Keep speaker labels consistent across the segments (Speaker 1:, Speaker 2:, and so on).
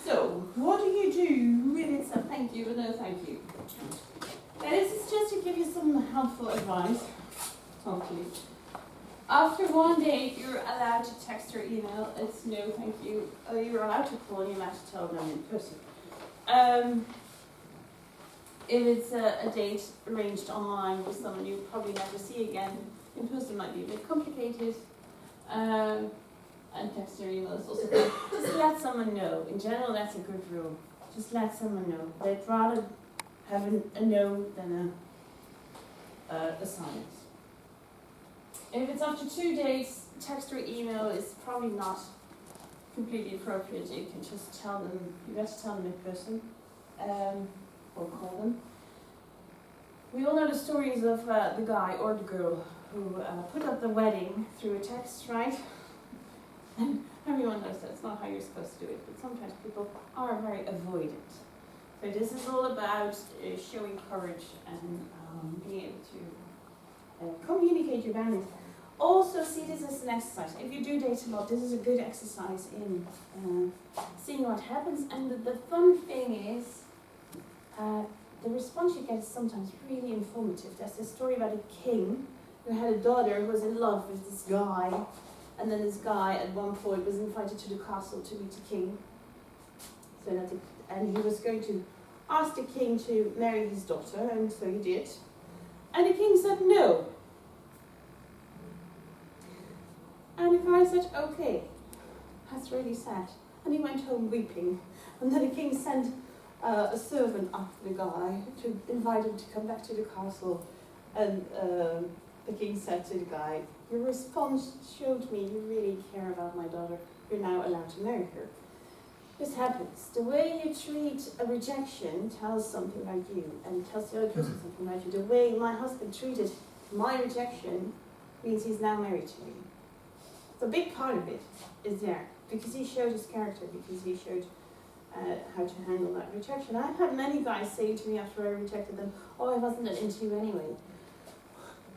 Speaker 1: So, what do you do when it's a thank you and no thank you? Now, this is just to give you some helpful advice, hopefully. After one date, you're allowed to text or email. It's no thank you. You're allowed to call and you have to tell them in person. If it's a date arranged online with someone you probably never see again, in person might be a bit complicated. And text or email is also good. Just let someone know. In general, that's a good rule. Just let someone know. They'd rather have a no than a silence. If it's after 2 dates, text or email is probably not completely appropriate. You can just tell them, you have to tell them in person, or call them. We all know the stories of the guy or the girl who put up the wedding through a text, right? And everyone knows that's not how you're supposed to do it, but sometimes people are very avoidant. So this is all about showing courage and being able to communicate your boundaries. Also see this as an exercise. If you do date a lot, this is a good exercise in seeing what happens. And the fun thing is, the response you get is sometimes really informative. There's this story about a king who had a daughter who was in love with this guy. And then this guy at one point was invited to the castle to meet the king. And he was going to ask the king to marry his daughter, and so he did. And the king said no. And the guy said, okay, that's really sad. And he went home weeping. And then the king sent a servant after the guy to invite him to come back to the castle. And the king said to the guy, your response showed me you really care about my daughter. You're now allowed to marry her. This happens. The way you treat a rejection tells something about you and tells the other person something about you. The way my husband treated my rejection means he's now married to me. The big part of it is there because he showed his character, because he showed how to handle that rejection. I've had many guys say to me after I rejected them, oh, I wasn't that into you anyway.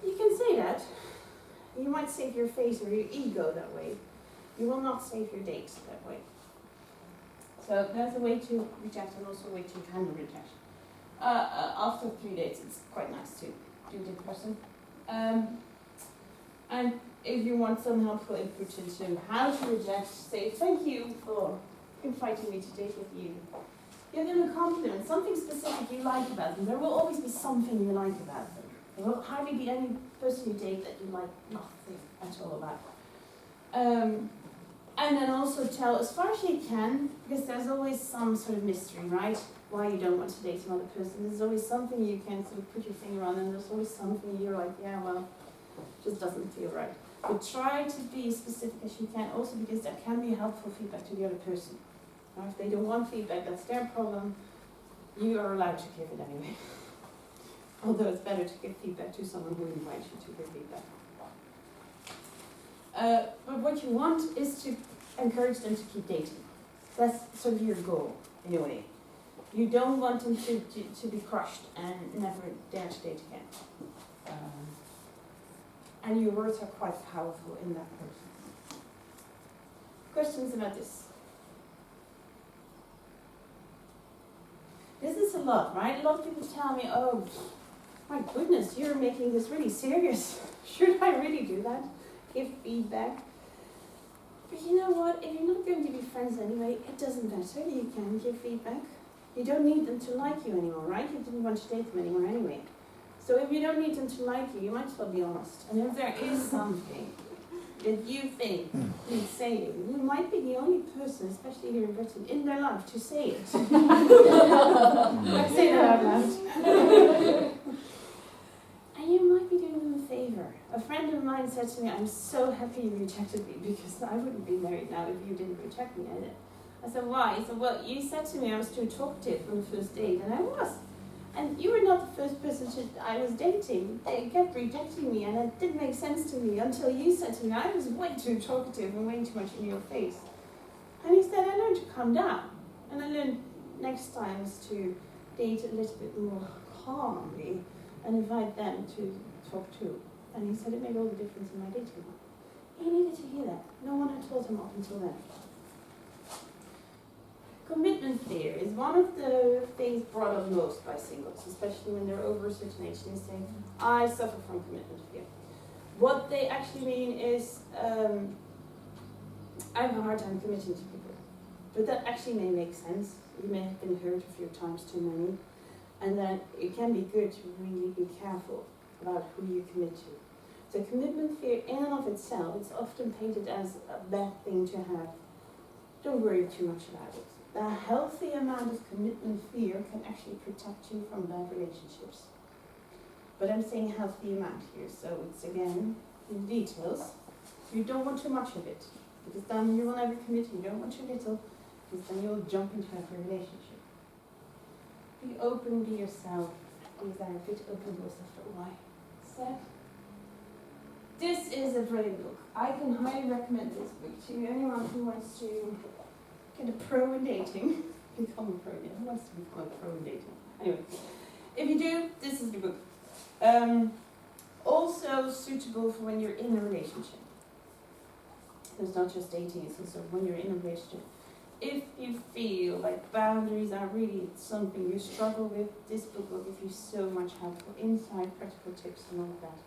Speaker 1: You can say that. You might save your face or your ego that way. You will not save your dates that way. So there's a way to reject and also a way to handle rejection. After 3 dates, it's quite nice to do it in person. And if you want some helpful input into how to reject, say thank you for inviting me to date with you. Give them a compliment, something specific you like about them. There will always be something you like about them. There will hardly be any person you date that you like nothing at all about. And then also tell as far as you can, because there's always some sort of mystery, right? Why you don't want to date another person. There's always something you can sort of put your finger on, and there's always something you're like, yeah, well, just doesn't feel right. But try to be as specific as you can, also because that can be helpful feedback to the other person. Now, if they don't want feedback, that's their problem. You are allowed to give it anyway. Although it's better to give feedback to someone who invites you to give feedback. But what you want is to encourage them to keep dating. That's sort of your goal, in a way. You don't want them to be crushed and never dare to date again. And your words are quite powerful in that person. Questions about this? This is a lot, right? A lot of people tell me, oh, my goodness, you're making this really serious. Should I really do that? Give feedback. But you know what? If you're not going to be friends anyway, it doesn't matter. You can give feedback. You don't need them to like you anymore, right? You didn't want to date them anymore anyway. So if you don't need them to like you, you might as well be honest. And if there is something that you think needs saying, you might be the only person, especially here in Britain, in their life to say it. Let's say that out loud. And you might be doing them a favor. A friend of mine said to me, I'm so happy you rejected me because I wouldn't be married now if you didn't reject me. I said, why? He said, well, you said to me I was too talkative on the first date, and I was. And you were not the first person I was dating. They kept rejecting me, and it didn't make sense to me until you said to me, I was way too talkative and way too much in your face. And he said, I learned to calm down. And I learned next time is to date a little bit more calmly and invite them to talk too. And he said it made all the difference in my dating life. He needed to hear that. No one had told him up until then. Commitment fear is one of the things brought up most by singles, especially when they're over a certain age. They say, I suffer from commitment fear. What they actually mean is, I have a hard time committing to people. But that actually may make sense. You may have been hurt a few times too many. And then it can be good to really be careful about who you commit to. So commitment fear in and of itself, it's often painted as a bad thing to have. Don't worry too much about it. A healthy amount of commitment fear can actually protect you from bad relationships. But I'm saying healthy amount here, so it's again in details. You don't want too much of it, because then you will never commit. You don't want too little, because then you'll jump into every relationship. Be open, be yourself. These are a bit open doors after a while. Said. This is a brilliant book. I can highly recommend this book to anyone who wants to get a pro in dating. Become a pro, yeah. Who wants to become a pro in dating? Anyway, if you do, this is the book. Also suitable for when you're in a relationship. It's not just dating, it's also when you're in a relationship. If you feel like boundaries are really something you struggle with, this book will give you so much helpful insight, practical tips and all of that.